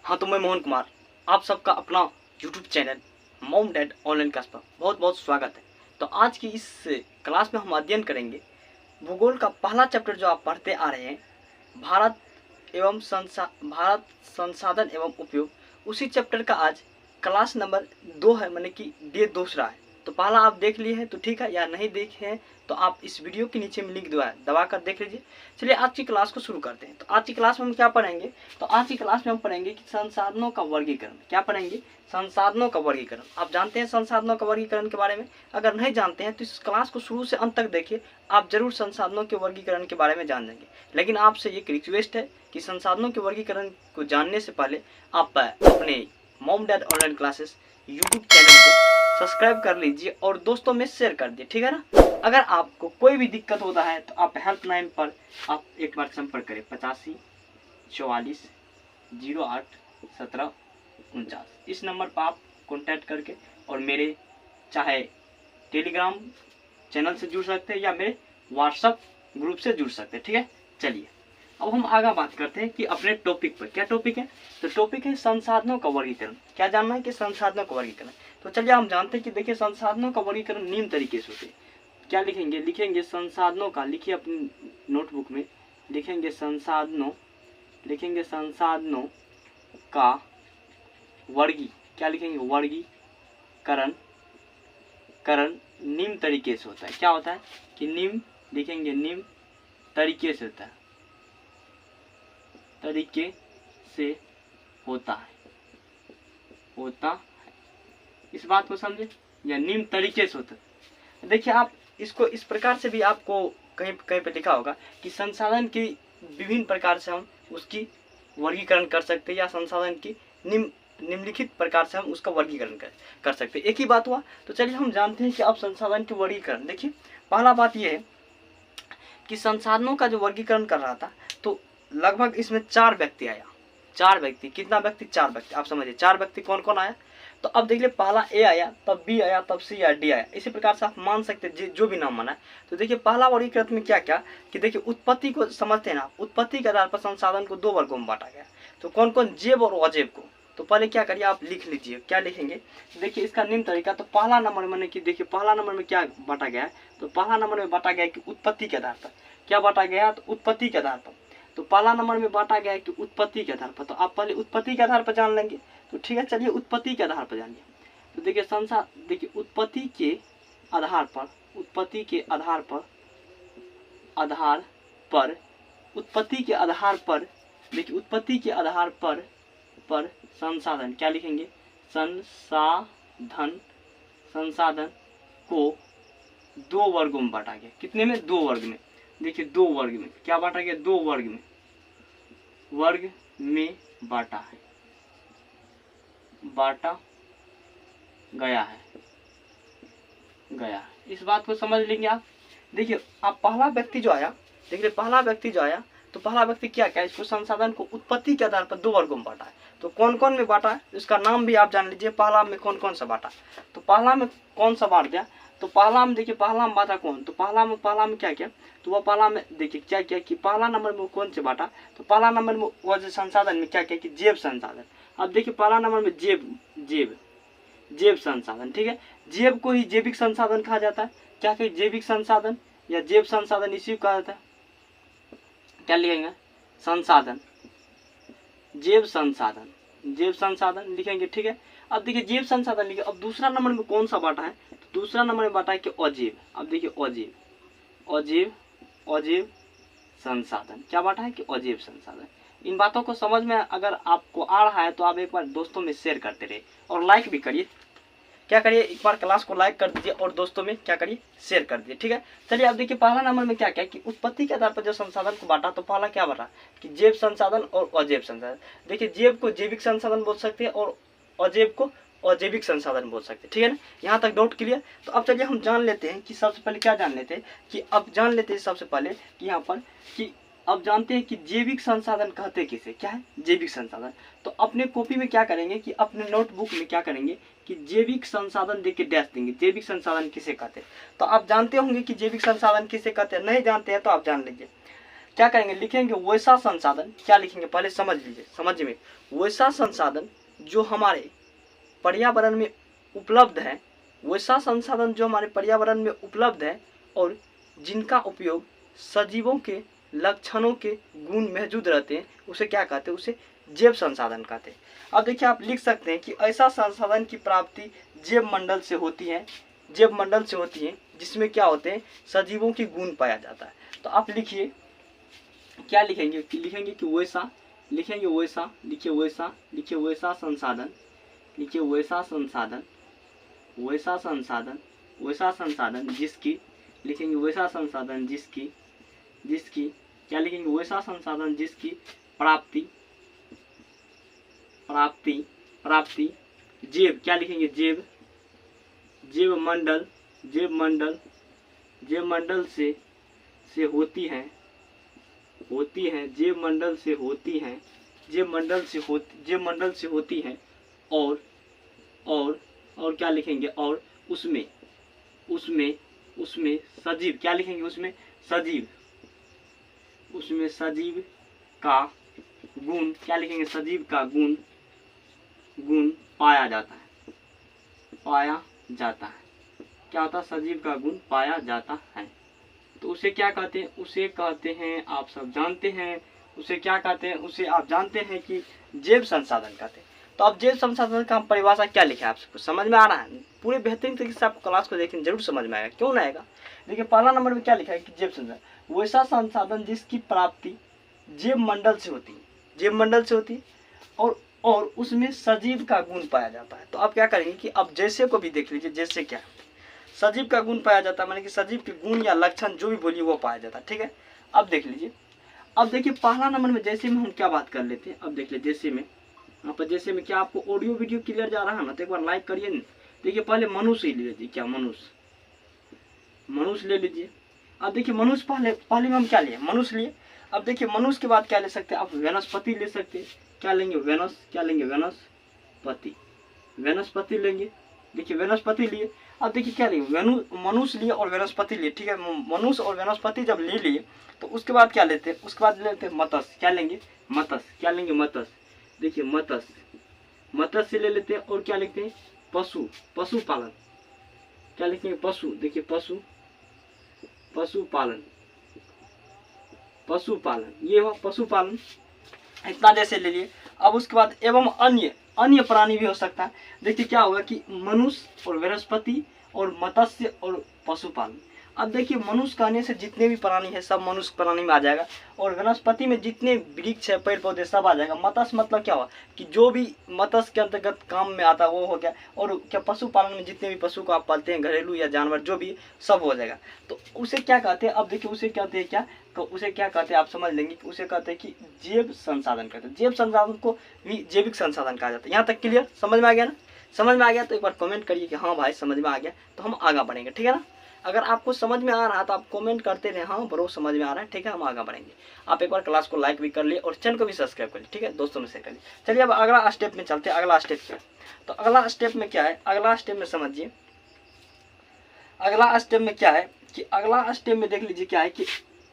हाँ, तो मैं मोहन कुमार आप सबका अपना YouTube channel mom dad online class पर बहुत बहुत स्वागत है। तो आज की इस क्लास में हम अध्ययन करेंगे भूगोल का पहला चैप्टर जो आप पढ़ते आ रहे हैं, भारत भारत संसाधन एवं उपयोग। उसी चैप्टर का आज क्लास नंबर 2 है, माने कि डे दूसरा है। तो पहला आप देख लिए हैं तो ठीक है, या नहीं देखे हैं तो आप इस वीडियो के नीचे में लिंक दबा कर देख लीजिए। चलिए आज की क्लास को शुरू करते हैं। तो आज की क्लास में हम क्या पढ़ेंगे, तो आज की क्लास में हम पढ़ेंगे कि संसाधनों का वर्गीकरण। क्या पढ़ेंगे? संसाधनों का वर्गीकरण। आप जानते हैं संसाधनों का वर्गीकरण के बारे में? अगर नहीं जानते हैं तो इस क्लास को शुरू से अंत तक देखिए, आप जरूर संसाधनों के वर्गीकरण के बारे में जान जाएंगे। लेकिन आपसे एक रिक्वेस्ट है कि संसाधनों के वर्गीकरण को जानने से पहले आप अपने mom dad online classes YouTube channel को सब्सक्राइब कर लीजिए और दोस्तों में शेयर कर दिए, ठीक है ना। अगर आपको कोई भी दिक्कत होता है तो आप हेल्पलाइन पर आप एक बार संपर्क करें 85 44 08 17 49। इस नंबर पर आप कॉन्टैक्ट करके और मेरे चाहे टेलीग्राम चैनल से जुड़ सकते हैं या मेरे व्हाट्सएप ग्रुप से जुड़ सकते हैं, ठीक है। चलिए अब हम आगे बात करते हैं कि अपने टॉपिक पर। क्या टॉपिक है? तो टॉपिक है संसाधनों का वर्गीकरण। क्या जानना है कि संसाधनों का वर्गीकरण? तो चलिए हम जानते हैं कि देखिए संसाधनों का वर्गीकरण निम्न तरीके से होते हैं। क्या लिखेंगे? लिखेंगे संसाधनों का, लिखिए अपनी नोटबुक में, लिखेंगे संसाधनों का क्या लिखेंगे? वर्गीकरण निम्न तरीके से होता है। क्या होता है कि निम्न लिखेंगे, निम्न तरीके से होता है, होता है। इस बात को समझे, या निम्न तरीके से होता है। देखिए आप इसको इस प्रकार से भी आपको कहीं पे लिखा होगा कि संसाधन की विभिन्न प्रकार से हम उसकी वर्गीकरण कर सकते हैं, या संसाधन की निम्नलिखित प्रकार से हम उसका वर्गीकरण कर सकते हैं। एक ही बात हुआ। तो चलिए हम जानते हैं कि अब संसाधन के वर्गीकरण। देखिए पहला बात यह है कि संसाधनों का जो वर्गीकरण कर रहा था तो लगभग इसमें 4 व्यक्ति आया। 4 व्यक्ति, कितना व्यक्ति? 4 व्यक्ति। आप समझिए 4 व्यक्ति कौन कौन आया। तो अब देख ले, पहला ए आया, तब बी आया, तब सी या डी आया। इसी प्रकार से आप मान सकते हैं जो भी नाम माना है। तो देखिए पहला वर्गीकरण में क्या क्या कि देखिए उत्पत्ति को समझते हैं ना। उत्पत्ति के आधार पर संसाधन को 2 वर्गों में बांटा गया। तो कौन कौन? जैव और अजैव को। तो पहले क्या करिए, आप लिख लीजिए। क्या लिखेंगे? देखिए इसका निम्न तरीका। तो पहला नंबर में देखिए पहला नंबर में क्या बांटा गया है, तो पहला नंबर में बांटा गया है कि उत्पत्ति के आधार पर। क्या बांटा गया? तो उत्पत्ति के आधार पर। तो पहला नंबर में बांटा गया है कि उत्पत्ति के आधार पर। तो आप पहले उत्पत्ति के आधार पर जान लेंगे, तो ठीक है। चलिए उत्पत्ति के आधार पर जानिए। तो देखिए देखिए उत्पत्ति के आधार पर उत्पत्ति के आधार पर संसाधन। क्या लिखेंगे? संसाधन को 2 वर्गों में बांटा गया। कितने में? 2 वर्ग में। देखिए 2 वर्ग में। क्या बांटा गया? 2 वर्ग में बांटा गया है। इस बात को समझ लेंगे आप। देखिए आप पहला व्यक्ति जो आया, देखिए पहला व्यक्ति जो आया, तो पहला व्यक्ति क्या क्या इसको संसाधन को उत्पत्ति के आधार पर 2 वर्गों में बांटा है। तो कौन कौन में बांटा है इसका नाम भी आप जान लीजिए। पहला में कौन कौन सा बांटा, तो पहला में कौन सा बांट दिया। तो पहला में देखिए पहला में बांटा कौन, तो पहला में क्या किया, तो वह पहला में देखिए क्या किया कि पहला नंबर में कौन से बांटा। तो पहला नंबर में वह जो संसाधन में क्या किया कि जैव संसाधन। अब देखिए पहला नंबर में जैव संसाधन, ठीक है। जैव को ही जैविक संसाधन कहा जाता है। क्या कहे? जैविक संसाधन या जैव संसाधन, इसी को कहा जाता है। क्या लिखेंगे? संसाधन, जैव संसाधन लिखेंगे, ठीक है। अब देखिए जैव संसाधन लिखे। अब दूसरा नंबर में कौन सा बांटा है, तो दूसरा नंबर में बांटा है कि अजैव। अब देखिए अजैव संसाधन। क्या बांटा है कि अजैव संसाधन। इन बातों को समझ में अगर आपको आ रहा है तो आप एक बार दोस्तों में शेयर करते रहिए और लाइक भी करिए। क्या करिए? एक बार क्लास को लाइक कर दीजिए और दोस्तों में क्या करिए? शेयर कर दीजिए, ठीक है। चलिए अब देखिए पहला नंबर में क्या क्या कि उत्पत्ति के आधार पर जो संसाधन को बांटा, तो पहला क्या बांटा कि जैव संसाधन और अजैव संसाधन। देखिए जैव को जैविक संसाधन बोल सकते हैं और अजैव को अजैविक संसाधन बोल सकते हैं, ठीक है ना। यहाँ तक डाउट क्लियर? तो अब चलिए हम जान लेते हैं कि सबसे पहले क्या जान लेते हैं कि अब जान लेते हैं सबसे पहले कि यहाँ पर कि अब जानते हैं कि जैविक संसाधन कहते किसे। क्या है? जैविक संसाधन। तो अपने कॉपी में क्या करेंगे कि अपने नोटबुक में क्या करेंगे कि जैविक संसाधन देके डैश देंगे। जैविक संसाधन किसे कहते हैं? तो आप जानते होंगे कि जैविक संसाधन किसे कहते हैं। नहीं जानते हैं तो आप जान लीजिए। क्या करेंगे, लिखेंगे वैसा संसाधन, क्या लिखेंगे पहले समझ लीजिए, समझ में, वैसा संसाधन जो हमारे पर्यावरण में उपलब्ध है, वैसा संसाधन जो हमारे पर्यावरण में उपलब्ध है और जिनका उपयोग सजीवों के लक्षणों के गुण मौजूद रहते हैं, उसे क्या कहते हैं, उसे जैव संसाधन कहते हैं। अब देखिए आप लिख सकते हैं कि ऐसा संसाधन की प्राप्ति जैव मंडल से होती है, जैव मंडल से होती है जिसमें क्या होते हैं, सजीवों के गुण पाया जाता है। तो आप लिखिए, क्या लिखेंगे, लिखेंगे कि वैसा, लिखेंगे वैसा, लिखिए वैसा, लिखिए वैसा संसाधन, लिखिए वैसा संसाधन, वैसा संसाधन, वैसा संसाधन जिसकी, लिखेंगे वैसा संसाधन जिसकी, जिसकी क्या लिखेंगे, वैसा संसाधन जिसकी प्राप्ति, प्राप्ति, प्राप्ति जैव, क्या लिखेंगे, जैव, जैव मंडल, जैव मंडल, जैव मंडल से होती है, होती है, जैव मंडल से होती है, जैव मंडल से होती, जैव मंडल से होती है और क्या लिखेंगे, और उसमें, उसमें, उसमें सजीव, क्या लिखेंगे, उसमें सजीव, उसमें सजीव का गुण, क्या लिखेंगे, सजीव का गुण, गुण पाया जाता है, पाया जाता है, क्या होता है, सजीव का गुण पाया जाता है। तो उसे क्या कहते हैं, उसे कहते हैं, आप सब जानते हैं उसे क्या कहते हैं, उसे आप जानते हैं कि जैव संसाधन कहते हैं। तो अब जैव संसाधन का हम परिभाषा क्या लिखा है, आप सबको समझ में आ रहा है, पूरे बेहतरीन तरीके से आपको क्लास को देखें जरूर समझ में आएगा, क्यों ना आएगा। देखिए पहला नंबर में क्या लिखा है कि जैव संसाधन वैसा संसाधन जिसकी प्राप्ति जैव मंडल से होती है, जैव मंडल से होती है और उसमें सजीव का गुण पाया जाता है। तो आप क्या करेंगे कि अब जैसे को भी देख लीजिए, जैसे क्या सजीव का गुण पाया जाता है, माने कि सजीव के गुण या लक्षण जो भी बोलिए वो पाया जाता है, ठीक है। अब देख लीजिए, अब देखिए पहला नंबर में जैसे में हम क्या बात कर लेते हैं, अब देख लीजिए जैसे में, यहाँ पर जैसे में क्या आपको ऑडियो वीडियो क्लियर जा रहा है ना, तो एक बार लाइक करिए ना। देखिए पहले मनुष्य ही ले लीजिए, क्या मनुष्य, मनुष्य ले लीजिए। अब देखिए मनुष्य पहले में हम क्या लिए, मनुष्य लिए। अब देखिए मनुष्य के बाद क्या ले सकते हैं आप, वनस्पति ले सकते हैं, क्या लेंगे, क्या लेंगे, वनस्पति, वनस्पति लेंगे। देखिए वनस्पति लिए। अब देखिए क्या लेंगे, मनुष्य लिए और वनस्पति लिए, ठीक है। मनुष्य और वनस्पति जब ले लिए तो उसके बाद क्या लेते हैं, उसके बाद लेते हैं मत्स्य, क्या लेंगे, मत्स्य, क्या लेंगे, मत्स्य। देखिए मत्स्य, मत्स्य ले लेते हैं और क्या लिखते हैं, पशु, पशुपालन, क्या लिखेंगे, पशु। देखिए पशु, पशुपालन, पशुपालन, ये हुआ पशुपालन, इतना जैसे ले लिए। अब उसके बाद एवं अन्य, अन्य प्राणी भी हो सकता है। देखिए क्या होगा कि मनुष्य और वनस्पति और मत्स्य और पशुपालन। अब देखिए मनुष्य कहने से जितने भी प्राणी है सब मनुष्य प्राणी में आ जाएगा, और वनस्पति में जितने वृक्ष है, पेड़ पौधे सब आ जाएगा। मत्स्य मतलब क्या हुआ कि जो भी मत्स्य के अंतर्गत काम में आता है वो हो गया, और क्या पशुपालन में जितने भी पशु को आप पालते हैं, घरेलू या जानवर जो भी, सब हो जाएगा। तो उसे क्या कहते हैं, अब देखिए उसे कहते हैं क्या, तो उसे क्या कहते हैं आप समझ लेंगे कि उसे कहते हैं कि जैव संसाधन कहते हैं। जैव संसाधन को भी जैविक संसाधन कहा जाता है। यहाँ तक क्लियर, समझ में आ गया ना, समझ में आ गया तो एक बार कमेंट करिए कि हाँ भाई समझ में आ गया, तो हम आगे बढ़ेंगे, ठीक है ना। अगर आपको समझ में आ रहा है तो आप कमेंट करते रहे, हाँ ब्रो समझ में आ रहा है, ठीक है, हम आगे बढ़ेंगे। आप एक बार क्लास को लाइक भी कर लिए और चैनल को भी सब्सक्राइब कर लिए, ठीक है, दोस्तों में शेयर कर लिए। चलिए अब अगला स्टेप में चलते हैं। अगला स्टेप क्या है, तो अगला स्टेप में क्या है, अगला स्टेप में समझिए, अगला स्टेप में क्या है कि अगला स्टेप में देख लीजिए क्या है कि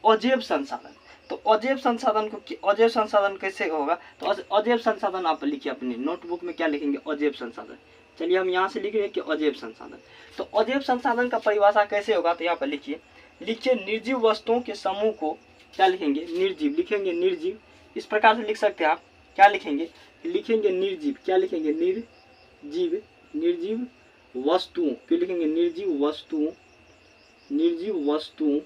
अजैव संसाधन। तो अजैव संसाधन को, अजैव संसाधन कैसे होगा, तो अजैव संसाधन आप लिखिए अपनी नोटबुक में, क्या लिखेंगे, अजैव संसाधन। चलिए हम यहाँ से लिख रहे हैं कि अजैव संसाधन। तो अजैव संसाधन का परिभाषा कैसे होगा, तो यहाँ पर लिखिए, लिखिए निर्जीव वस्तुओं के समूह को क्या लिखेंगे, निर्जीव, लिखेंगे निर्जीव। इस प्रकार से लिख सकते हैं आप, क्या लिखेंगे, लिखेंगे निर्जीव, क्या लिखेंगे, निर्जीव, निर्जीव वस्तुओं, क्यों लिखेंगे, निर्जीव वस्तुओं, निर्जीव वस्तुओं,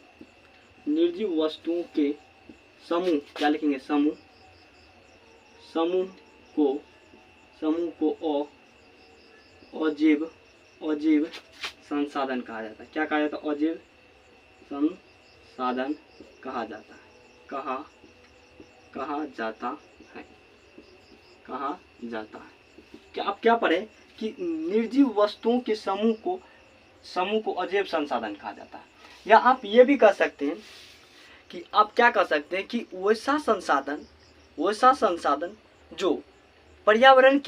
निर्जीव वस्तुओं के समूह, क्या लिखेंगे, समूह, समूह को अजैव, अजैव संसाधन कहा जाता है। क्या कहा जाता है, अजैव संसाधन कहा जाता है, कहा जाता है, कहा जाता है। क्या आप क्या पढ़े कि निर्जीव वस्तुओं के समूह को अजैव संसाधन कहा जाता है। या आप ये भी कह सकते हैं कि आप क्या कह सकते हैं कि वैसा संसाधन जो पर्यावरण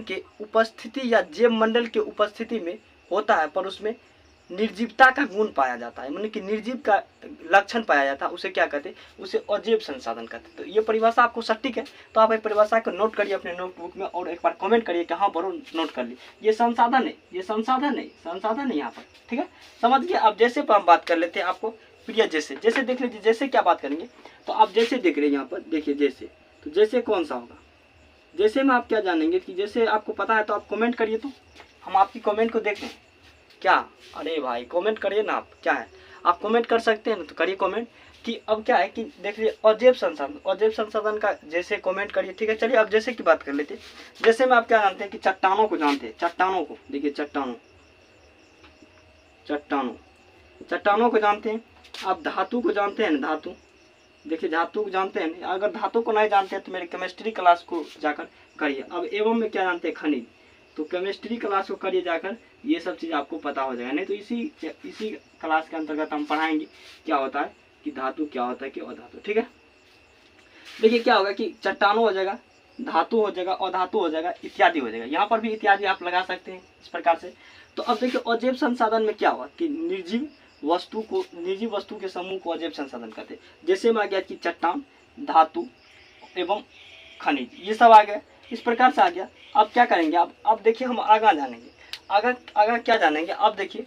के उपस्थिति या जैव मंडल के उपस्थिति में होता है, पर उसमें निर्जीवता का गुण पाया जाता है, मतलब कि निर्जीव का लक्षण पाया जाता है, उसे क्या कहते हैं, उसे अजैव संसाधन कहते हैं। तो ये परिभाषा आपको सटीक है, तो आप इस परिभाषा को नोट करिए अपने नोटबुक में और एक बार कमेंट करिए कि हाँ बरो नोट कर ली। ये संसाधन है, ये संसाधन है, संसाधन है यहाँ पर, ठीक है, समझ गए। अब जैसे पर हम बात कर लेते हैं, आपको प्रिय जैसे जैसे देख लीजिए, जैसे क्या बात करेंगे, तो आप जैसे देख रहे हैं यहाँ पर, देखिए जैसे, तो जैसे कौन सा होगा, जैसे में आप क्या जानेंगे कि जैसे आपको पता है तो आप कमेंट करिए, तो हम आपकी कमेंट को देखें क्या। अरे भाई कमेंट करिए ना, आप क्या है, आप कमेंट कर सकते हैं ना, तो करिए कमेंट कि अब क्या है कि देख लीजिए अजैव संसाधन, अजैव संसाधन का जैसे कमेंट करिए, ठीक है। चलिए अब जैसे की बात कर लेते हैं। जैसे में आप क्या जानते हैं कि चट्टानों को जानते हैं, चट्टानों को, देखिए चट्टानों, चट्टानों, चट्टानों को जानते हैं। आप धातु को जानते हैं ना, धातु, देखिए धातु को जानते हैं। अगर धातु को नहीं जानते हैं तो मेरे केमिस्ट्री क्लास को जाकर करिए। अब एवं में क्या जानते हैं, खनिज, तो केमिस्ट्री क्लास को करिए जाकर, ये सब चीज़ आपको पता हो जाएगा। नहीं तो इसी क्लास के अंतर्गत हम पढ़ाएंगे क्या होता है कि धातु क्या होता है कि अधातु, ठीक है। देखिए क्या होगा कि चट्टानों हो जाएगा, धातु हो जाएगा, अधातु हो जाएगा, इत्यादि हो जाएगा। यहाँ पर भी इत्यादि आप लगा सकते हैं इस प्रकार से। तो अब देखिए अजैव संसाधन में क्या हुआ कि निर्जीव वस्तु के समूह को अजैव संसाधन कहते हैं। जैसे में आ गया कि चट्टान, धातु एवं खनिज, ये सब आ गया, इस प्रकार से आ गया। अब क्या करेंगे, अब देखिए हम आगा जानेंगे, आगा क्या जानेंगे। अब देखिए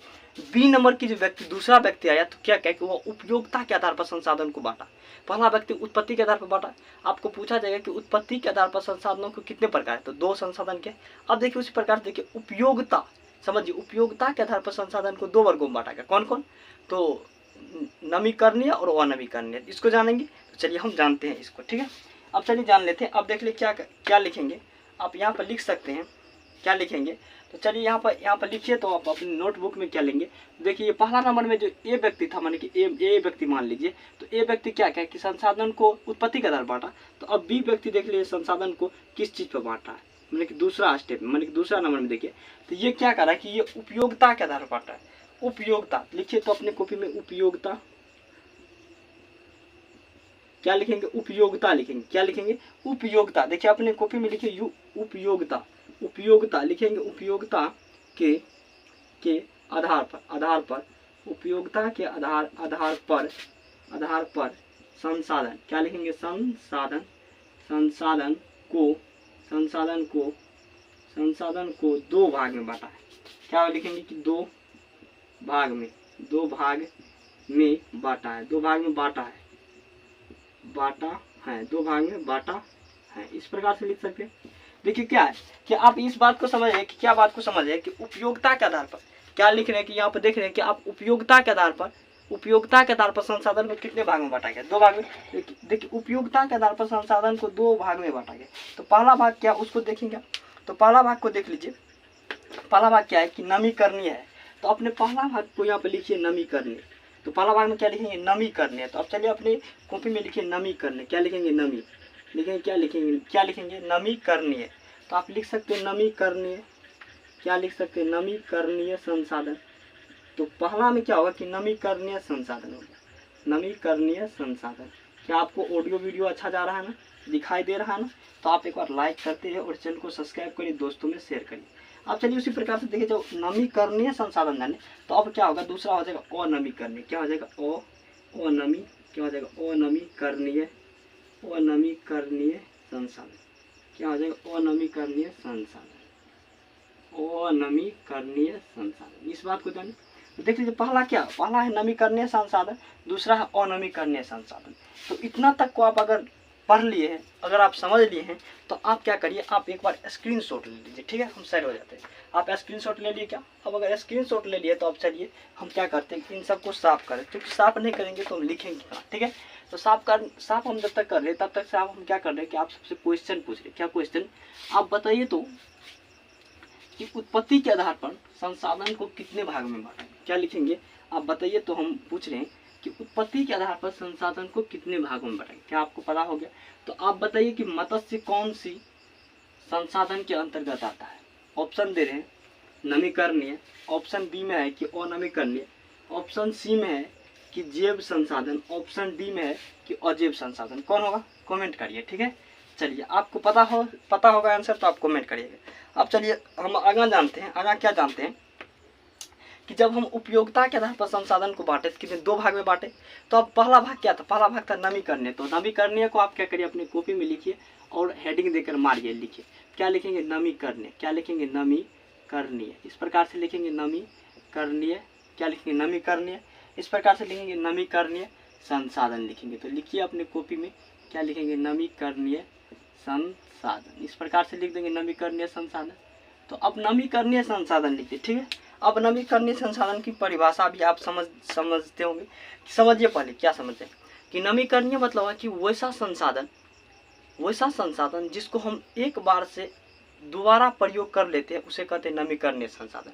बी नंबर की जो व्यक्ति, दूसरा व्यक्ति आया, तो क्या कहे कि वो उपयोगिता के आधार पर संसाधन को बांटा। पहला व्यक्ति उत्पत्ति के आधार पर बांटा। आपको पूछा जाएगा कि उत्पत्ति के आधार पर संसाधनों को कितने प्रकार है, तो 2 संसाधन के। अब देखिए उसी प्रकार देखिए उपयोगिता, समझिए उपयोगिता के आधार पर संसाधन को 2 वर्गों में बांटा गया। कौन कौन, तो नवीकरणीय और अनवीकरणीय, इसको जानेंगे। तो चलिए हम जानते हैं इसको, ठीक है। अब चलिए जान लेते हैं। अब देख लीजिए क्या लिखेंगे, आप यहाँ पर लिख सकते हैं, क्या लिखेंगे। तो चलिए यहाँ पर लिखिए। तो आप अपनी नोटबुक में क्या लेंगे, देखिए ये पहला नंबर में जो ए व्यक्ति था, माने कि ए व्यक्ति मान लीजिए, तो ए व्यक्ति क्या कहे कि संसाधन को उत्पत्ति के आधार बांटा। तो अब बी व्यक्ति देख लीजिए संसाधन को किस चीज़ पर बांटा है, माने कि दूसरा स्टेप, माने कि दूसरा नंबर में देखिए, तो ये क्या कर रहा है कि ये उपयोगिता के आधार पर बांटा है। उपयोगिता लिखिए तो अपने कॉपी में उपयोगिता, क्या लिखेंगे, उपयोगिता लिखेंगे। क्या लिखेंगे, उपयोगिता। देखिए अपने कॉपी में लिखिए उपयोगिता, उपयोगिता लिखेंगे। उपयोगिता के आधार पर उपयोगिता के आधार पर संसाधन, क्या लिखेंगे, संसाधन को 2 भाग में बांटा है। क्या लिखेंगे कि 2 भाग में बांटा है, 2 भाग में बांटा है, 2 भाग में बांटा है, इस प्रकार से लिख सकते हैं। देखिए क्या है कि आप इस बात को समझ रहे हैं कि क्या बात को समझ रहे हैं कि उपयोगिता के आधार पर क्या लिख रहे हैं कि यहाँ पर देख रहे हैं कि आप उपयोगिता के आधार पर संसाधन को कितने भाग में बांटा गया, 2 भाग में। देखिए उपयोगिता के आधार पर संसाधन को 2 भाग में बांटा गया। तो पहला भाग क्या, उसको देखेंगे। तो पहला भाग को देख लीजिए। पहला भाग क्या है कि नवीकरणीय है। तो अपने पहला भाग को यहाँ पर लिखिए नवीकरणीय। तो पहला भाग में क्या लिखेंगे, नवीकरणीय। तो अब चलिए अपने कॉपी में लिखिए नवीकरणीय। क्या लिखेंगे, नमी लिखेंगे। क्या लिखेंगे नवीकरणीय। तो आप लिख सकते हैं नवीकरणीय, क्या लिख सकते हैं, नवीकरणीय संसाधन। तो पहला में क्या होगा कि नवीकरणीय संसाधन होगा, नवीकरणीय संसाधन। क्या आपको ऑडियो वीडियो अच्छा जा रहा है ना, दिखाई दे रहा है ना, तो आप एक बार लाइक करते हैं और चैनल को सब्सक्राइब करिए, दोस्तों में शेयर करिए। अब चलिए उसी प्रकार से देखिए, जो नवीकरणीय संसाधन जाने, तो अब क्या होगा, दूसरा हो जाएगा अनवीकरणीय। क्या हो जाएगा, क्या हो जाएगा, अनवीकरणीय संसाधन। क्या हो जाएगा, अनवीकरणीय संसाधन। इस बात को जानिए। तो देख लीजिए पहला है नवीकरणीय संसाधन, दूसरा है अनवीकरणीय संसाधन। तो इतना तक को आप अगर पढ़ लिए हैं, अगर आप समझ लिए हैं, तो आप क्या करिए, आप एक बार स्क्रीनशॉट ले लीजिए, ठीक है। हम साइड हो जाते हैं। आप स्क्रीनशॉट ले लिए क्या, अब अगर स्क्रीनशॉट ले लिए तो अब चलिए हम क्या करते हैं, इन सबको साफ करें, क्योंकि साफ नहीं करेंगे तो हम लिखेंगे, ठीक है। तो साफ हम जब तक कर रहे हैं तब तक से हम क्या कर रहे हैं कि आप सबसे क्वेश्चन पूछ रहे। क्या क्वेश्चन, आप बताइए तो कि उत्पत्ति के आधार पर संसाधन को कितने भाग में बांटा। क्या लिखेंगे, आप बताइए तो हम पूछ रहे हैं कि उत्पत्ति के आधार पर संसाधन को कितने भागों में बांटा। क्या आपको पता हो गया, तो आप बताइए कि मत्स्य कौन सी संसाधन के अंतर्गत आता है। ऑप्शन दे रहे हैं नवीकरणीय, ऑप्शन बी में है कि अनवीकरणीय, ऑप्शन सी में है कि जैव संसाधन, ऑप्शन डी में है कि अजैव संसाधन। कौन होगा, कमेंट करिए, ठीक है। चलिए आपको पता होगा आंसर, तो आप कमेंट करिएगा। अब चलिए हम आगे जानते हैं, आगे क्या जानते हैं कि जब हम उपयोगिता के आधार पर संसाधन को बांटे, कितने दो भाग में बांटे। तो अब पहला भाग क्या था, पहला भाग था नवीकरणीय। तो नवीकरणीय को आप क्या करिए, अपनी कॉपी में लिखिए और हेडिंग देकर मारिए, लिखिए क्या लिखेंगे, नवीकरणीय। क्या लिखेंगे, नवीकरणीय। इस प्रकार से लिखेंगे नवीकरणीय। क्या लिखेंगे, नवीकरणीय। इस प्रकार से लिखेंगे नवीकरणीय संसाधन लिखेंगे। तो लिखिए अपने कॉपी में क्या लिखेंगे, नवीकरणीय संसाधन। इस प्रकार से लिख देंगे नवीकरणीय संसाधन। तो अब नवीकरणीय संसाधन लिखिए, ठीक है। अब नवीकरणीय संसाधन की परिभाषा भी आप समझते होंगे। समझिए पहले क्या समझते हैं कि नवीकरणीय मतलब है कि वैसा संसाधन जिसको हम एक बार से दोबारा प्रयोग कर लेते हैं उसे कहते हैं नवीकरणीय संसाधन।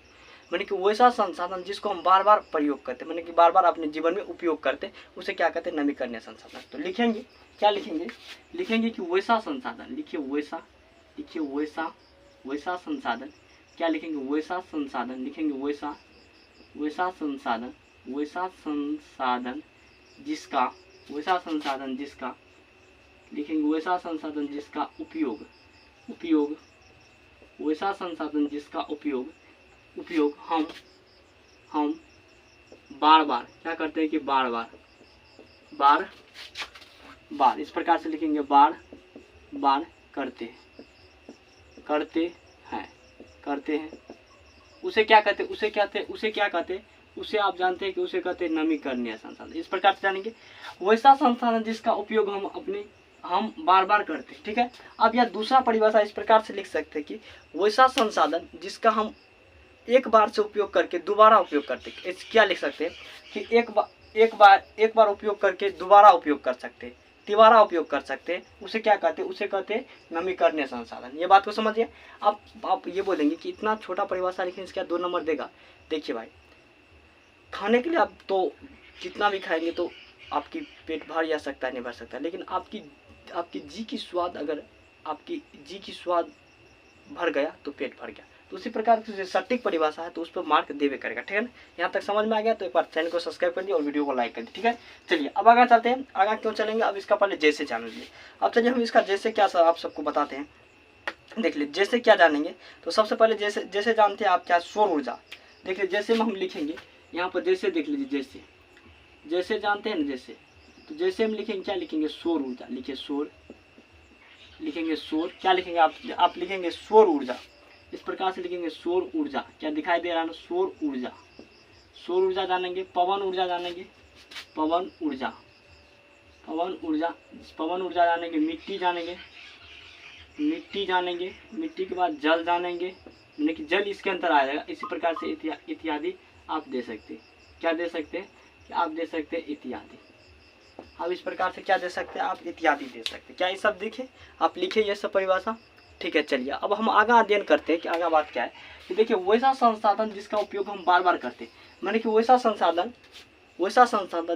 माने कि वैसा संसाधन जिसको हम बार बार प्रयोग करते हैं, माने कि बार बार अपने जीवन में उपयोग करते हैं, उसे क्या कहते हैं, नवीकरणीय संसाधन। तो लिखेंगे क्या लिखेंगे, लिखेंगे कि वैसा संसाधन। लिखिए वैसा, लिखिए वैसा संसाधन। क्या लिखेंगे, वैसा संसाधन। लिखेंगे वैसा संसाधन जिसका लिखेंगे वैसा संसाधन जिसका उपयोग वैसा संसाधन जिसका उपयोग हम बार बार क्या करते हैं कि बार बार इस प्रकार से लिखेंगे, बार करते हैं। उसे क्या कहते हैं, उसे आप जानते हैं कि उसे कहते हैं नवीकरणीय संसाधन। इस प्रकार से जानेंगे वैसा संसाधन जिसका उपयोग हम बार बार करते हैं, ठीक है। अब यह दूसरा परिभाषा इस प्रकार से लिख सकते हैं कि वैसा संसाधन जिसका हम एक बार से उपयोग करके दोबारा उपयोग करते हैं। क्या लिख सकते हैं कि एक बार उपयोग करके दोबारा उपयोग कर सकते हैं, तिबारा उपयोग कर सकते हैं, उसे क्या कहते हैं, उसे कहते हैं नवीकरणीय संसाधन। ये बात को समझिए। अब आप ये बोलेंगे कि इतना छोटा परिभाषा लिखें, इसका 2 नंबर देगा। देखिए भाई, खाने के लिए आप तो कितना भी खाएंगे तो आपकी पेट भर जा सकता है, नहीं भर सकता, लेकिन आपकी जी की स्वाद, अगर आपकी जी की स्वाद भर गया तो पेट भर गया। तो उसी प्रकार की सटीक परिभाषा है तो उस पर मार्क देवे करेगा, ठीक है ना। यहाँ तक समझ में आ गया तो एक बार चैनल को सब्सक्राइब कर दिए और वीडियो को लाइक कर दिए, ठीक है। चलिए अब आगे चलते हैं। आगे क्यों चलेंगे, अब इसका पहले जैसे जान लीजिए। अब चलिए हम इसका जैसे क्या आप सबको बताते हैं। देख लीजिए जैसे क्या जानेंगे। तो सबसे पहले जैसे जानते हैं आप क्या, सौर ऊर्जा। देख लीजिए जैसे में हम लिखेंगे यहाँ पर जैसे, देख लीजिए जैसे जानते हैं ना, जैसे तो जैसे हम लिखेंगे क्या लिखेंगे, सौर ऊर्जा। लिखिए सौर, लिखेंगे सौर। क्या लिखेंगे आप लिखेंगे सौर ऊर्जा। इस प्रकार से लिखेंगे सौर ऊर्जा। क्या दिखाई दे रहा है ना, सौर ऊर्जा जानेंगे। पवन ऊर्जा जानेंगे, पवन ऊर्जा जानेंगे। मिट्टी जानेंगे। मिट्टी के बाद जल जानेंगे, यानी कि जल इसके अंदर आ जाएगा। इसी प्रकार से इत्यादि आप दे सकते हैं। क्या दे सकते हैं, आप दे सकते हैं इत्यादि। अब इस प्रकार से क्या दे सकते हैं, आप इत्यादि दे सकते हैं। क्या ये सब दिखे, आप लिखे ये सब परिभाषा, ठीक है। चलिए अब हम आगे अध्ययन करते हैं कि आगे बात क्या है। कि देखिए वैसा संसाधन जिसका उपयोग हम बार बार करते हैं, माने कि वैसा संसाधन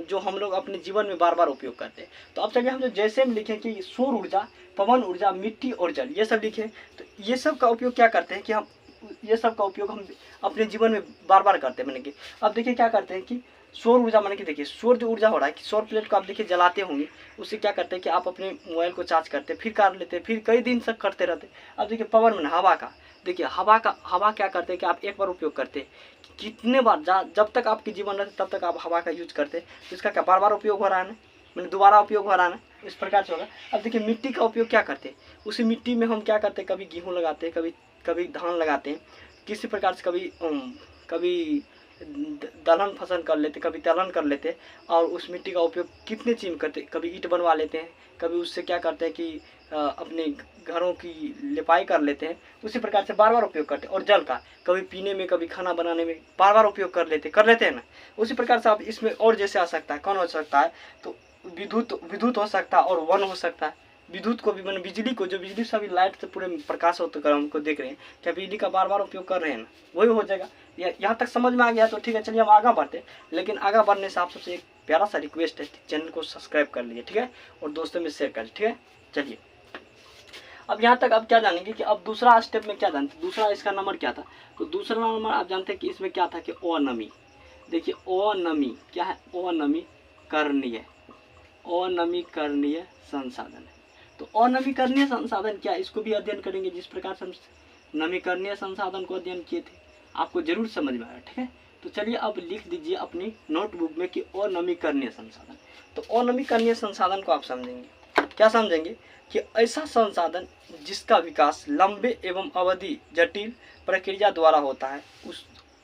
जो हम लोग अपने जीवन में बार बार उपयोग करते हैं। तो अब चलिए हम जो जैसे में लिखें कि सौर ऊर्जा, पवन ऊर्जा, मिट्टी और जल, ये सब लिखे। तो ये सब का उपयोग क्या करते हैं कि हम अपने जीवन में बार बार करते हैं। माने कि अब देखिए क्या करते हैं कि सौर ऊर्जा, माने कि देखिए सौर जो ऊर्जा हो रहा है कि सौर प्लेट को आप देखिए जलाते होंगे, उससे क्या करते हैं कि आप अपने मोबाइल को चार्ज करते हैं, फिर कर लेते हैं, फिर कई दिन तक करते रहते हैं। अब देखिए पवन में हवा का, देखिए हवा क्या करते हैं कि आप एक बार उपयोग करते हैं, कितने बार जब तक आपके जीवन रहते तब तक आप हवा का यूज करते हैं। तो इसका क्या बार बार उपयोग हो रहा है ना, मैंने दोबारा उपयोग हो रहा है ना, इस प्रकार से होगा। अब देखिए मिट्टी का उपयोग क्या करते हैं, उसी मिट्टी में हम क्या करते हैं, कभी गेहूँ लगाते हैं, कभी धान लगाते हैं, किसी प्रकार से कभी दलहन फसल कर लेते, कभी तिलहन कर लेते। और उस मिट्टी का उपयोग कितने चीज़ करते, कभी ईंट बनवा लेते हैं, कभी उससे क्या करते हैं कि अपने घरों की लिपाई कर लेते हैं। उसी प्रकार से बार बार उपयोग करते हैं। और जल का कभी पीने में, कभी खाना बनाने में बार बार उपयोग कर लेते हैं ना। उसी प्रकार से आप इसमें और जैसे आ सकता है, कौन हो सकता है, तो विद्युत हो सकता है और वन हो सकता है। विद्युत को भी, मैंने बिजली को, जो बिजली से अभी लाइट से पूरे प्रकाश होते कर हमको देख रहे हैं, क्या बिजली का बार बार उपयोग कर रहे हैं ना, वही हो जाएगा। यहाँ तक समझ में आ गया तो ठीक है। चलिए हम आगे बढ़ते। लेकिन आगे बढ़ने से आप सबसे एक प्यारा सा रिक्वेस्ट है, चैनल को सब्सक्राइब कर लीजिए, ठीक है, और दोस्तों में शेयर कर लीजिए, ठीक है। चलिए अब यहाँ तक अब क्या जानेंगे कि अब दूसरा स्टेप में क्या जानते हैं, दूसरा इसका नंबर क्या था। तो दूसरा नंबर आप जानते हैं कि इसमें क्या था कि अनमी। देखिए अनमी क्या है, अनमीकरणीय संसाधन है। तो अनवीकरणीय संसाधन क्या है, इसको भी अध्ययन करेंगे। जिस प्रकार से हम नवीकरणीय संसाधन को अध्ययन किए थे, आपको जरूर समझ में आया, ठीक है। तो चलिए अब लिख दीजिए अपनी नोटबुक में कि अनवीकरणीय संसाधन। तो अनवीकरणीय संसाधन को आप समझेंगे, क्या समझेंगे कि ऐसा संसाधन जिसका विकास लंबे एवं अवधि जटिल प्रक्रिया द्वारा होता है,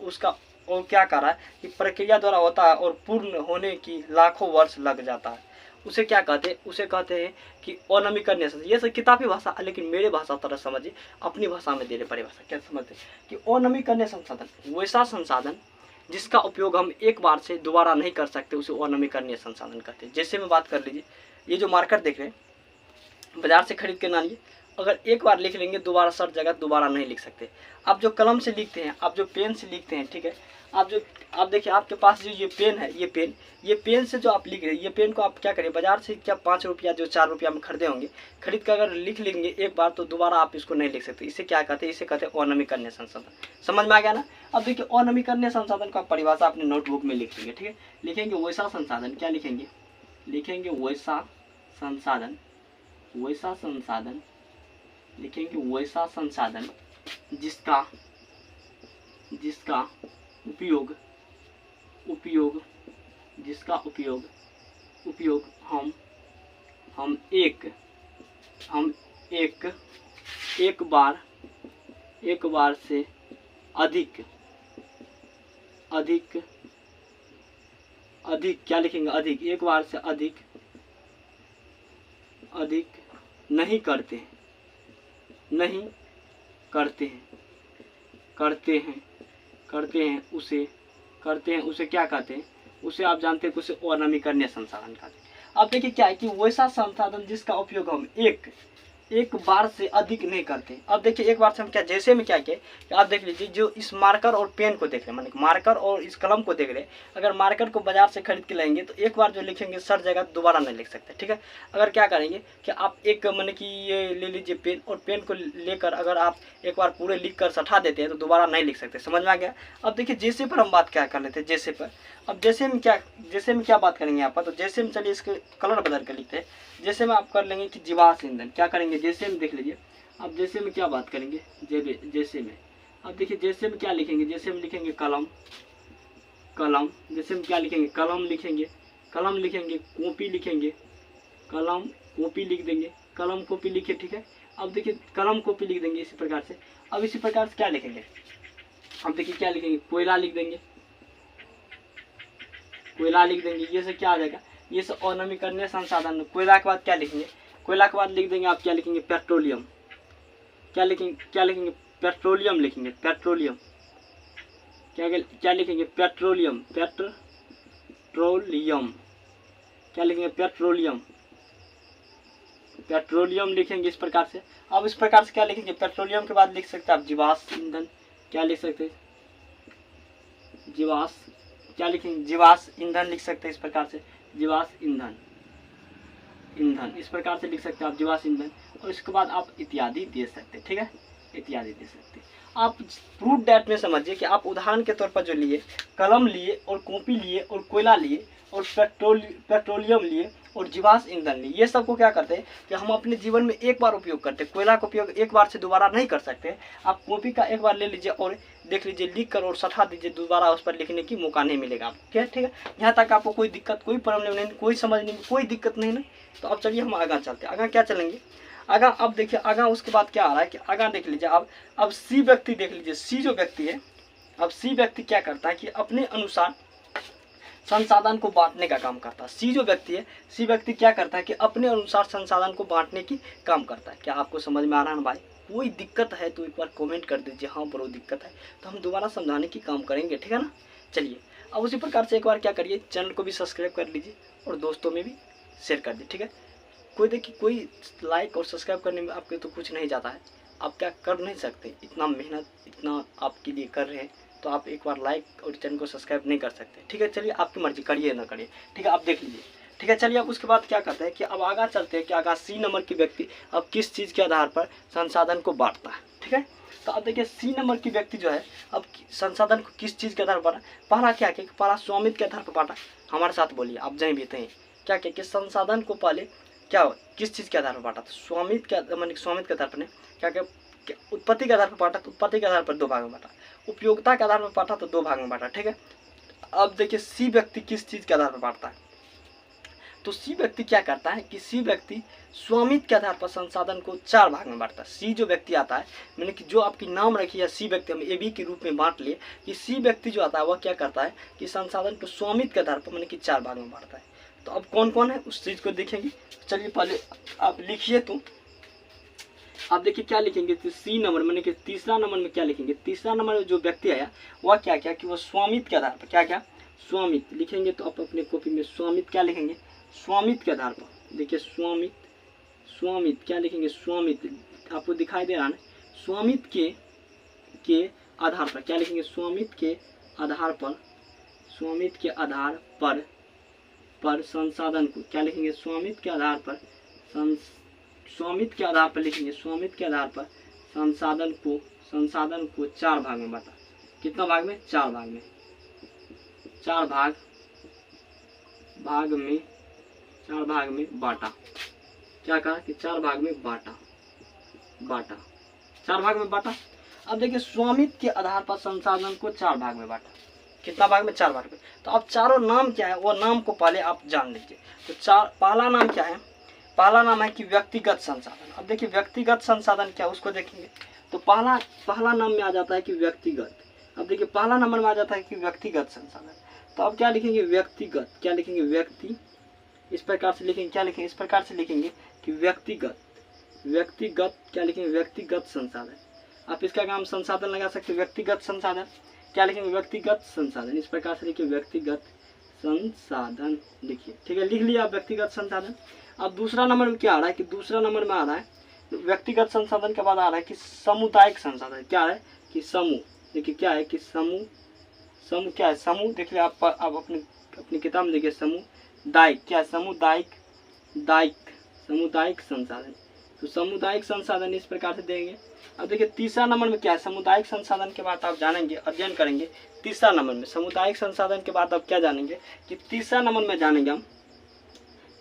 उसका और क्या कह रहा है कि प्रक्रिया द्वारा होता है और पूर्ण होने की लाखों वर्ष लग जाता है, उसे क्या कहते हैं, उसे कहते हैं कि अनवीकरणीय संसाधन। ये सब किताबी भाषा, लेकिन मेरे भाषा तरह समझिए, अपनी भाषा में दे रहे परिभाषा। क्या समझते हैं कि अनवीकरणीय संसाधन वैसा संसाधन जिसका उपयोग हम एक बार से दोबारा नहीं कर सकते, उसे अनवीकरणीय संसाधन कहते हैं। जैसे में बात कर लीजिए, ये जो मार्कर देख रहे हैं बाजार से खरीद के ना लिए, अगर एक बार लिख लेंगे दोबारा सर जगह दोबारा नहीं लिख सकते। आप जो कलम से लिखते हैं, आप जो पेन से लिखते हैं, ठीक है, आप देखिए आपके पास जो ये पेन है, ये पेन से जो आप लिख रहे हैं, ये पेन को आप क्या करें, बाजार से क्या 5 रुपया जो 4 रुपया में खरीदे होंगे, खरीद कर अगर लिख लेंगे एक बार तो दोबारा आप इसको नहीं लिख सकते। इसे क्या कहते हैं, इसे कहते हैं अनवीकरणीय संसाधन। समझ में आ गया ना। अब देखिए अनवीकरणीय संसाधन का परिभाषा अपने नोटबुक में लिख लेंगे, ठीक है। लिखेंगे वैसा संसाधन, क्या लिखेंगे, लिखेंगे वैसा संसाधन, वैसा संसाधन, लिखेंगे वैसा संसाधन जिसका उपयोग जिसका उपयोग हम एक बार से अधिक क्या लिखेंगे, अधिक, एक बार से अधिक नहीं करते हैं, उसे क्या कहते हैं, उसे आप जानते हैं कि उसे अनवीकरणीय संसाधन कहते हैं। अब देखिए क्या है कि वैसा संसाधन जिसका उपयोग हम एक बार से अधिक नहीं करते। अब देखिए एक बार से हम क्या, जैसे में क्या किए, आप देख लीजिए, जो इस मार्कर और पेन को देख रहे हैं, माने मार्कर और इस कलम को देख रहे हैं, अगर मार्कर को बाजार से खरीद के लाएंगे तो एक बार जो लिखेंगे सर जगह दोबारा नहीं लिख सकते, ठीक है। अगर क्या करेंगे कि आप एक माने कि ये ले लीजिए पेन, और पेन को लेकर अगर आप एक बार पूरे लिख कर सटा देते हैं तो दोबारा नहीं लिख सकते। समझ में आ गया। अब देखिए जैसे पर हम बात क्या कर लेते हैं, जैसे पर। अब जैसे में क्या बात करेंगे यहाँ पर, तो जैसे में चलिए इसके कलर बदल कर लिखते हैं। जैसे में आप कर लेंगे कि जीवाश्म ईंधन, क्या करेंगे, जैसे में देख लीजिए। अब जैसे में क्या बात करेंगे, जैसे में, अब देखिए जैसे में क्या लिखेंगे, जैसे में लिखेंगे कलम, जैसे में क्या लिखेंगे, कलम लिखेंगे, कॉपी लिखेंगे, कलम कॉपी लिख देंगे, कलम कॉपी लिखे, ठीक है। अब देखिए कलम कॉपी लिख देंगे इसी प्रकार से। अब इसी प्रकार से क्या लिखेंगे, अब देखिए क्या लिखेंगे, कोयला लिख देंगे, ये से क्या आ जाएगा, ये सब अनवीकरणीय संसाधन। कोयला के बाद क्या लिखेंगे, कोयला के बाद लिख देंगे आप क्या लिखेंगे, पेट्रोलियम, क्या लिखेंगे, पेट्रोलियम लिखेंगे, पेट्रोलियम, क्या लिखेंगे, पेट्रोलियम, क्या लिखेंगे, पेट्रोलियम लिखेंगे इस प्रकार से। अब इस प्रकार से क्या लिखेंगे, पेट्रोलियम के बाद लिख सकते हैं आप जीवाश्म ईंधन, क्या लिख सकते हैं, क्या लिखेंगे, जीवाश्म ईंधन लिख सकते हैं इस प्रकार से, जीवाश्म ईंधन इस प्रकार से लिख सकते हैं आप, जीवाश्म ईंधन। और इसके बाद आप इत्यादि दे सकते हैं, ठीक है, इत्यादि दे सकते हैं। आप प्रूफ डेट में समझिए कि आप उदाहरण के तौर पर जो लिए, कलम लिए और कॉपी लिए और कोयला लिए और पेट्रोलियम लिए और जीवाश्म ईंधन लिए, ये सब को क्या करते हैं कि हम अपने जीवन में एक बार उपयोग करते हैं। कोयला का उपयोग एक बार से दोबारा नहीं कर सकते। आप कॉपी का एक बार ले लीजिए और देख लीजिए, लिख कर और सटा दीजिए, दोबारा उस पर लिखने की मौका नहीं मिलेगा आपको, क्या, ठीक है। यहाँ तक आपको कोई दिक्कत, कोई प्रॉब्लम नहीं, कोई समझने में कोई दिक्कत नहीं। तो अब चलिए हम आगे चलते हैं। आगे क्या चलेंगे, आगे अब देखिए, आगे उसके बाद क्या आ रहा है कि आगे देख लीजिए। अब सी व्यक्ति देख लीजिए, सी जो व्यक्ति है, अब सी व्यक्ति क्या करता है कि अपने अनुसार संसाधन को बांटने का काम करता है। सी जो व्यक्ति है, सी व्यक्ति क्या करता है कि अपने अनुसार संसाधन को बांटने की काम करता है। क्या आपको समझ में आ रहा है भाई? कोई दिक्कत है तो एक बार कमेंट कर दीजिए, हाँ ब्रो दिक्कत है, तो हम दोबारा समझाने की काम करेंगे, ठीक है ना। चलिए अब उसी प्रकार से एक बार क्या करिए, चैनल को भी सब्सक्राइब कर लीजिए और दोस्तों में भी शेयर कर दीजिए, ठीक है। कोई देखिए, कोई लाइक और सब्सक्राइब करने में आपके तो कुछ नहीं जाता है, आप क्या कर नहीं सकते, इतना मेहनत इतना आपके लिए कर रहे हैं, तो आप एक बार लाइक और चैनल को सब्सक्राइब नहीं कर सकते, ठीक है। चलिए आपकी मर्जी, करिए ना करिए, ठीक है, आप देख लीजिए, ठीक है। चलिए अब उसके बाद क्या करते हैं कि अब आगे चलते हैं कि आगे सी नंबर की व्यक्ति अब किस चीज़ के आधार पर संसाधन को बांटता है, ठीक है। तो अब देखिए सी नंबर की व्यक्ति जो है अब संसाधन को किस चीज़ के आधार पर, पहला क्या पहला स्वामित्व के आधार पर बांटा। हमारे साथ बोलिए, आप जहीं भी थे क्या कि संसाधन को पहले क्या किस चीज़ के आधार पर बांटा? तो स्वामित्व के माने स्वामित्व के आधार पर नहीं, क्या उत्पत्ति के आधार पर बांटा तो उत्पत्ति के आधार पर 2 भाग में बांटा, उपयोगिता के आधार पर बांटा तो 2 भाग में बांटा। ठीक है, अब देखिए सी व्यक्ति किस चीज़ के आधार पर बांटता है? तो सी व्यक्ति क्या करता है कि सी व्यक्ति स्वामित्व के आधार पर संसाधन को 4 भाग में बांटता है। सी जो व्यक्ति आता है, मैंने कि जो आपकी नाम रखी है सी व्यक्ति, हम ए बी के रूप में बांट लिए कि सी व्यक्ति जो आता है वह क्या करता है कि संसाधन को स्वामित्व के आधार पर मैंने कि 4 भाग में बांटता है। तो अब कौन कौन है उस चीज़ को देखेंगे। चलिए पहले आप लिखिए, तो आप देखिए क्या लिखेंगे, तो सी नंबर मैंने कि तीसरा नंबर में क्या लिखेंगे, तीसरा नंबर में जो व्यक्ति आया वह क्या क्या कि वह स्वामित्व के आधार पर क्या क्या स्वामित्व लिखेंगे। तो आप अपने कॉपी में स्वामित्व क्या लिखेंगे, स्वामित्व के आधार पर। देखिए स्वामित्व क्या लिखेंगे, स्वामित्व आपको दिखाई दे रहा है ना, स्वामित्व के आधार पर क्या लिखेंगे, स्वामित्व के आधार पर संसाधन को क्या लिखेंगे, स्वामित्व के आधार पर लिखेंगे, स्वामित्व के आधार पर संसाधन को 4 भाग में बांटा। कितना भाग में, 4 भाग में, 4 भाग में बांटा। क्या कहा कि 4 भाग में बांटा 4 भाग में बांटा। अब देखिए स्वामित्व के आधार पर संसाधन को 4 भाग में बांटा। कितना भाग में, 4 भाग में। तो अब चारों नाम क्या है वो नाम को पहले आप जान लीजिए। तो पहला नाम क्या है, पहला नाम है कि व्यक्तिगत संसाधन। अब देखिए व्यक्तिगत संसाधन क्या उसको देखेंगे। तो पहला नाम में आ जाता है कि व्यक्तिगत। अब देखिए पहला नंबर में आ जाता है कि व्यक्तिगत संसाधन। तो अब क्या लिखेंगे, व्यक्तिगत, क्या लिखेंगे, व्यक्ति, इस प्रकार से लिखेंगे, क्या लिखेंगे, इस प्रकार से लिखेंगे कि व्यक्तिगत क्या लिखेंगे, व्यक्तिगत संसाधन। आप इसका काम संसाधन लगा सकते हैं, व्यक्तिगत संसाधन। क्या लिखेंगे, व्यक्तिगत संसाधन, इस प्रकार से लिखिए, व्यक्तिगत संसाधन लिखिए। ठीक है, लिख लिया आप व्यक्तिगत संसाधन। अब दूसरा नंबर में क्या आ रहा है कि दूसरा नंबर में आ रहा है व्यक्तिगत संसाधन के बाद आ रहा है कि सामुदायिक संसाधन। क्या है कि समूह। देखिए क्या है कि समूह क्या है, समूह। देखिए आप अपनी किताब में देखिए समुदायिक क्या है, सामुदायिक संसाधन। तो सामुदायिक संसाधन इस प्रकार से देंगे। अब देखिए तीसरा नंबर में क्या है, सामुदायिक संसाधन के बाद आप जानेंगे, अध्ययन करेंगे तीसरा नंबर में। सामुदायिक संसाधन के बाद आप क्या जानेंगे कि तीसरा नंबर में जानेंगे हम,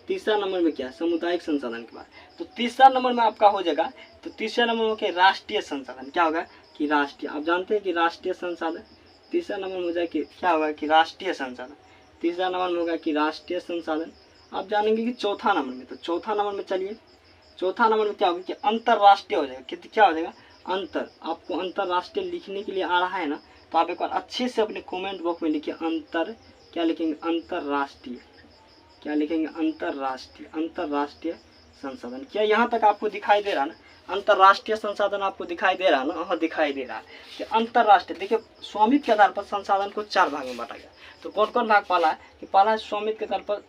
तीसरा नंबर में क्या है, सामुदायिक संसाधन के बाद। तो तीसरा नंबर में आपका हो जाएगा, तो तीसरा नंबर में क्या, राष्ट्रीय संसाधन। क्या होगा कि राष्ट्रीय, आप जानते हैं कि राष्ट्रीय संसाधन। तीसरा नंबर में हो जाए कि क्या होगा कि राष्ट्रीय संसाधन। तीसरा नंबर में होगा कि राष्ट्रीय संसाधन। आप जानेंगे कि चौथा नंबर में, तो चौथा नंबर में चलिए, चौथा नंबर में क्या होगा कि अंतरराष्ट्रीय हो जाएगा। कितना क्या हो जाएगा, अंतर। आपको अंतरराष्ट्रीय लिखने के लिए आ रहा है ना, तो आप एक बार अच्छे से अपने कमेंट बॉक्स में लिखिए अंतर, क्या लिखेंगे, अंतरराष्ट्रीय, क्या लिखेंगे, अंतरराष्ट्रीय संसाधन। क्या यहाँ तक आपको दिखाई दे रहा है ना, अंतरराष्ट्रीय संसाधन आपको दिखाई दे रहा है ना, हाँ दिखाई दे रहा है कि अंतरराष्ट्रीय। देखिए स्वामित्व के आधार पर संसाधन को 4 भाग में बांटा गया। तो कौन कौन भाग पहला है कि पहला है स्वामित्व के आधार पर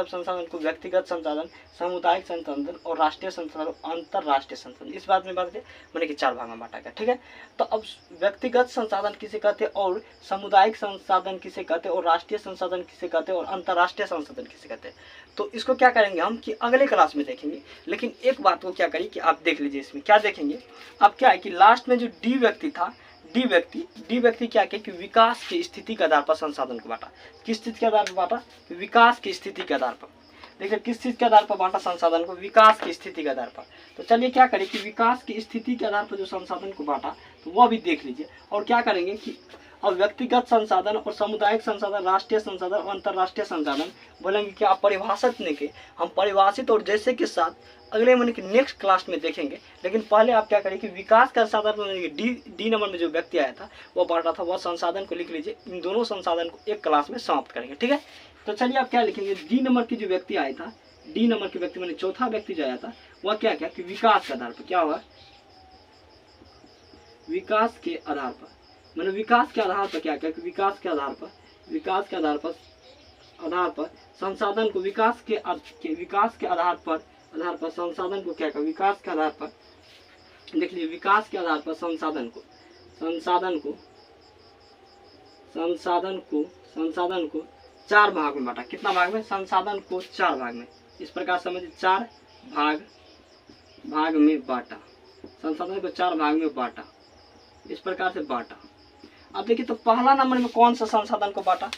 संसाधन को व्यक्तिगत संसाधन, सामुदायिक संसाधन और राष्ट्रीय संसाधन, अंतरराष्ट्रीय संसाधन। इस बात में बात है मैंने कि 4 भाग में बांटा गया। ठीक है, तो अब व्यक्तिगत संसाधन किसे कहते हैं और सामुदायिक संसाधन किसे कहते हैं और राष्ट्रीय संसाधन किसे कहते हैं और अंतरराष्ट्रीय संसाधन किसे कहते हैं, तो इसको क्या करेंगे हम कि अगले क्लास में देखेंगे। लेकिन एक बात को क्या करिए कि आप देख लीजिए, इसमें क्या देखेंगे अब क्या है कि लास्ट में जो डी व्यक्ति था, डी व्यक्ति क्या कि विकास की स्थिति के आधार पर संसाधन को बांटा। किस चीज के आधार पर बांटा, विकास की स्थिति के आधार पर। देखिए किस चीज के आधार पर बांटा संसाधन को, विकास की स्थिति के आधार पर। तो चलिए क्या करें कि विकास की स्थिति के आधार पर जो संसाधन को बांटा तो वह भी देख लीजिए। और क्या करेंगे कि अब व्यक्तिगत संसाधन और सामुदायिक संसाधन, राष्ट्रीय संसाधन और अंतरराष्ट्रीय संसाधन बोलेंगे कि आप परिभाषित नहीं के, हम परिभाषित और जैसे के साथ अगले महीने की नेक्स्ट क्लास में देखेंगे। लेकिन पहले आप क्या करें कि विकास का संसाधन में डी नंबर में जो व्यक्ति आया था वो बांटा था, वह संसाधन को लिख लीजिए। इन दोनों संसाधन को एक क्लास में समाप्त करेंगे। ठीक है, तो चलिए आप क्या लिखेंगे, डी नंबर की जो व्यक्ति आया था, डी नंबर के व्यक्ति मैंने चौथा व्यक्ति जो आया था वह क्या क्या कि विकास के आधार पर, क्या हुआ, विकास के आधार पर, मैंने विकास के आधार पर क्या क्या कि विकास के आधार पर संसाधन को, विकास के आधार पर संसाधन को क्या कर, विकास के आधार पर देख लीजिए, विकास के आधार पर संसाधन को 4 भाग में बांटा। कितना भाग में, संसाधन को 4 भाग में, इस प्रकार समझिए 4 भाग में बांटा, संसाधन को 4 भाग में बांटा, इस प्रकार से बांटा। अब देखिए तो पहला नंबर में कौन सा संसाधन को बांटा,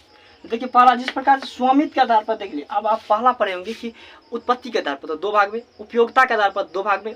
देखिए पहला जिस प्रकार से स्वामित्व के आधार पर देख लिए, अब आप पहला पढ़े होंगे कि उत्पत्ति के आधार पर तो 2 भाग में, उपयोगिता के आधार पर 2 भाग में,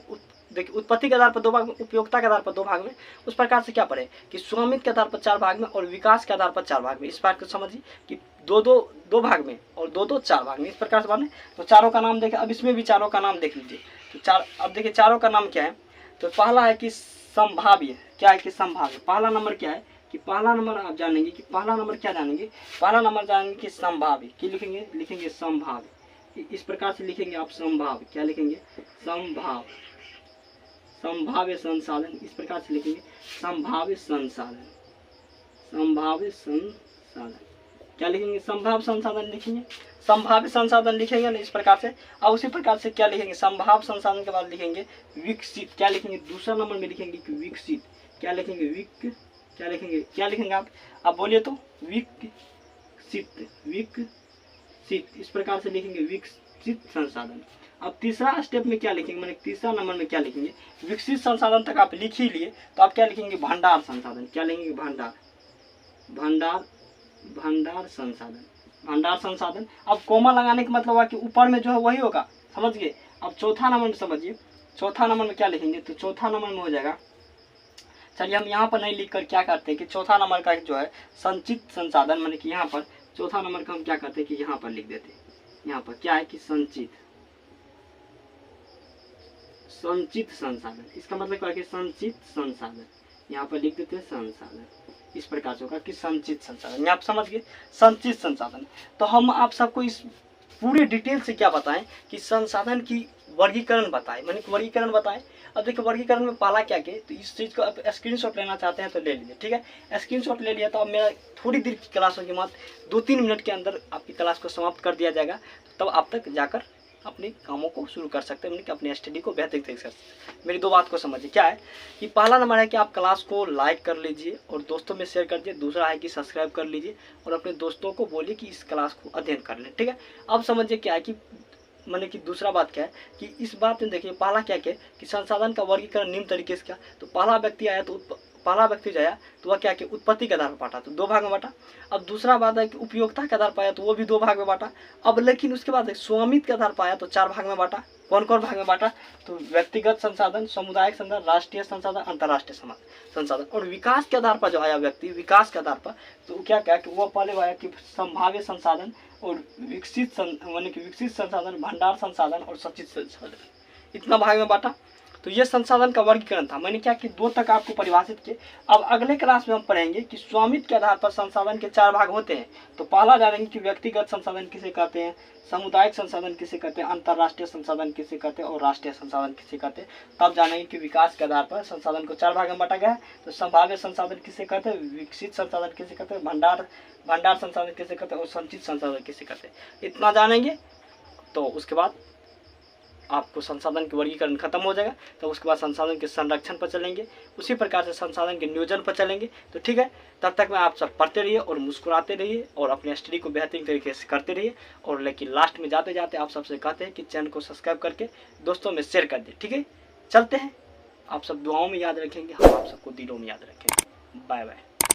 देखिए उत्पत्ति के आधार पर 2 भाग में, उपयोगिता के आधार पर 2 भाग में। उस प्रकार से क्या पढ़े कि स्वामित्व के आधार पर 4 भाग में और विकास के आधार पर 4 भाग में। इस बात को समझिए कि 2 भाग में और 2 4 भाग में, इस प्रकार से बात है। तो चारों का नाम देखें, अब इसमें भी चारों का नाम देख लीजिए कि अब देखिए चारों का नाम क्या है। तो पहला है कि संभाव्य, क्या है कि संभाव्य। पहला नंबर क्या है कि पहला नंबर आप जानेंगे कि पहला नंबर क्या जानेंगे, पहला नंबर जानेंगे कि संभाव्य। क्या लिखेंगे, लिखेंगे संभाव्य। इस प्रकार से लिखेंगे आप संभाव्य, क्या लिखेंगे, संभाव्य संसाधन। इस प्रकार से लिखेंगे संभाव्य संसाधन, संभाव्य संसाधन। क्या लिखेंगे, संभाव्य संसाधन लिखेंगे, संभाव्य संसाधन लिखेंगे ना इस प्रकार से। और उसी प्रकार से क्या लिखेंगे, संभाव्य संसाधन के बाद लिखेंगे विकसित। क्या लिखेंगे, दूसरा नंबर में लिखेंगे कि विकसित। क्या लिखेंगे, क्या लिखेंगे, क्या लिखेंगे आप बोलिए तो, विकसित, विकसित। इस प्रकार से लिखेंगे विकसित संसाधन। अब तीसरा स्टेप में क्या लिखेंगे, मैंने तीसरा नंबर में क्या लिखेंगे, विकसित संसाधन तक आप लिख ही लिए, तो आप क्या लिखेंगे, भंडार संसाधन। क्या लिखेंगे, भंडार, भंडार, भंडार संसाधन, भंडार संसाधन। अब कोमा लगाने का मतलब हुआ कि ऊपर में जो है वही होगा, समझ गए। अब चौथा नंबर में समझिए, चौथा नंबर में क्या लिखेंगे, तो चौथा नंबर में हो जाएगा, चलिए हम यहाँ पर नहीं लिखकर क्या करते हैं कि चौथा नंबर का जो है संचित संसाधन, मैंने कि यहाँ पर चौथा नंबर का हम क्या करते हैं कि यहाँ पर लिख देते हैं। यहाँ पर क्या है कि संचित, संचित संसाधन। इसका मतलब क्या है कि संचित संसाधन, यहाँ पर लिख देते हैं संसाधन। इस प्रकार से होगा कि संचित संसाधन। आप समझ गए, संचित संसाधन। तो हम आप सबको इस पूरे डिटेल से क्या बताएं कि संसाधन की वर्गीकरण बताएं, मैंने वर्गीकरण बताएं। अब देखिए वर्गीकरण में पहला क्या किया, तो इस चीज़ को आप स्क्रीनशॉट लेना चाहते हैं तो ले लीजिए, ठीक है। स्क्रीनशॉट ले लिया तो अब मेरा थोड़ी देर की क्लास होगी, मात्र 2-3 मिनट के अंदर आपकी क्लास को समाप्त कर दिया जाएगा। तब आप तक जाकर अपने कामों को शुरू कर सकते हैं, अपनी स्टडी को बेहतर देख सकते हैं। मेरी 2 बात को समझिए, क्या है कि पहला नंबर है कि आप क्लास को लाइक कर लीजिए और दोस्तों में शेयर कर दीजिए। दूसरा है कि सब्सक्राइब कर लीजिए और अपने दोस्तों को बोलिए कि इस क्लास को अध्ययन कर लें, ठीक है। अब समझिए क्या है कि मैंने कि दूसरा बात क्या है कि इस बात में देखिए पहला क्या किया कि संसाधन का वर्गीकरण निम्न तरीके से किया। तो पहला व्यक्ति आया तो पहला व्यक्ति जो आया तो वह क्या कि उत्पत्ति के आधार पर बांटा, तो 2 भाग में बांटा। अब दूसरा बात है कि उपयोगिता के आधार पर आया तो वो भी 2 भाग में बांटा। अब लेकिन उसके बाद स्वामित्व के आधार पर आया तो 4 भाग में बांटा। कौन कौन भाग में बांटा, तो व्यक्तिगत संसाधन, सामुदायिक संसाधन, राष्ट्रीय संसाधन, अंतर्राष्ट्रीय संसाधन। और विकास के आधार पर जो आया व्यक्ति, विकास के आधार पर तो क्या क्या कि वो पहले आया कि संभाव्य संसाधन और विकसित विकसित संसाधन, भंडार संसाधन और संचित संसाधन, इतना भाग में बांटा। तो ये संसाधन का वर्गीकरण था। मैंने क्या कि 2 तक आपको परिभाषित किए। अब अगले क्लास में हम पढ़ेंगे कि स्वामित्व के आधार पर संसाधन के 4 भाग होते हैं। तो पहला जानेंगे कि व्यक्तिगत संसाधन किसे कहते हैं, सामुदायिक संसाधन किसे कहते हैं, अंतर्राष्ट्रीय संसाधन किसे कहते हैं और राष्ट्रीय संसाधन किसे कहते हैं। तब जानेंगे कि विकास के आधार पर संसाधन को 4 भाग में बांटा गया है। तो संभाव्य संसाधन किसे कहते हैं, विकसित संसाधन किसे कहते हैं, भंडार संसाधन किसे कहते हैं और संचित संसाधन किसे कहते हैं। इतना जानेंगे तो उसके बाद आपको संसाधन के वर्गीकरण खत्म हो जाएगा। तो उसके बाद संसाधन के संरक्षण पर चलेंगे, उसी प्रकार से संसाधन के नियोजन पर चलेंगे। तो ठीक है, तब तक में आप सब पढ़ते रहिए और मुस्कुराते रहिए और अपने स्टडी को बेहतरीन तरीके से करते रहिए। और लेकिन लास्ट में जाते जाते आप सबसे कहते हैं कि चैनल को सब्सक्राइब करके दोस्तों में शेयर कर दिए, ठीक है। चलते हैं, आप सब दुआओं में याद रखेंगे, हम आप सबको दिलों में याद रखेंगे। Bye bye.